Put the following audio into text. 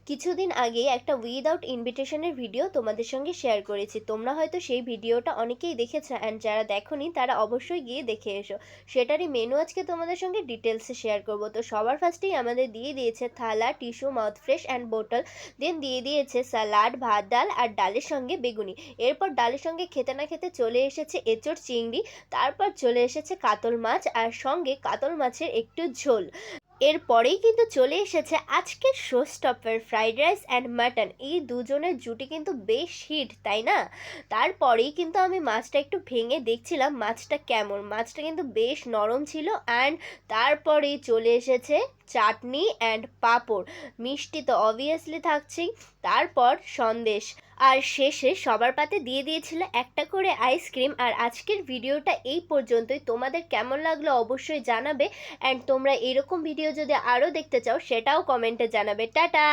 কিছুদিন আগেই একটা উইদাউট ইনভিটেশনের ভিডিও তোমাদের সঙ্গে শেয়ার করেছি। তোমরা হয়তো সেই ভিডিওটা অনেকেই দেখেছো, অ্যান্ড যারা দেখোনি তারা অবশ্যই গিয়ে দেখে এসো। সেটারই মেনু আজকে তোমাদের সঙ্গে ডিটেলসে শেয়ার করব। তো সবার ফার্স্টেই আমাদের দিয়ে দিয়েছে থালা, টিস্যু, মাউথফ্রেশ অ্যান্ড বোতল। দেন দিয়ে দিয়েছে স্যালাড, ভাত, ডাল আর ডালের সঙ্গে বেগুনি। এরপর ডালের সঙ্গে খেতে না খেতে চলে এসেছে এঁচোড় চিংড়ি। তারপর চলে এসেছে কাতল মাছ আর সঙ্গে কাতল মাছের একটু ঝোল। এরপরেই কিন্তু চলে এসেছে আজকের show stopper fried rice and mutton. এই দুজনের জুটি কিন্তু বেশ হিট, তাই না? তারপরেই কিন্তু আমি মাছটা একটু ভেঙে দেখছিলাম মাছটা কেমন। মাছটা কিন্তু বেশ নরম ছিল। অ্যান্ড তারপরেই চলে এসেছে চাটনি অ্যান্ড পাঁপড়। মিষ্টি তো অবভিয়াসলি থাকছেই, তারপর সন্দেশ, আর শেষে সবার পাতে দিয়ে দিয়েছিল একটা করে আইসক্রিম। আর আজকের ভিডিওটা এই পর্যন্তই। তোমাদের কেমন লাগলো অবশ্যই জানাবে, অ্যান্ড তোমরা এরকম ভিডিও যদি আরও দেখতে চাও সেটাও কমেন্টে জানাবে। টাটা।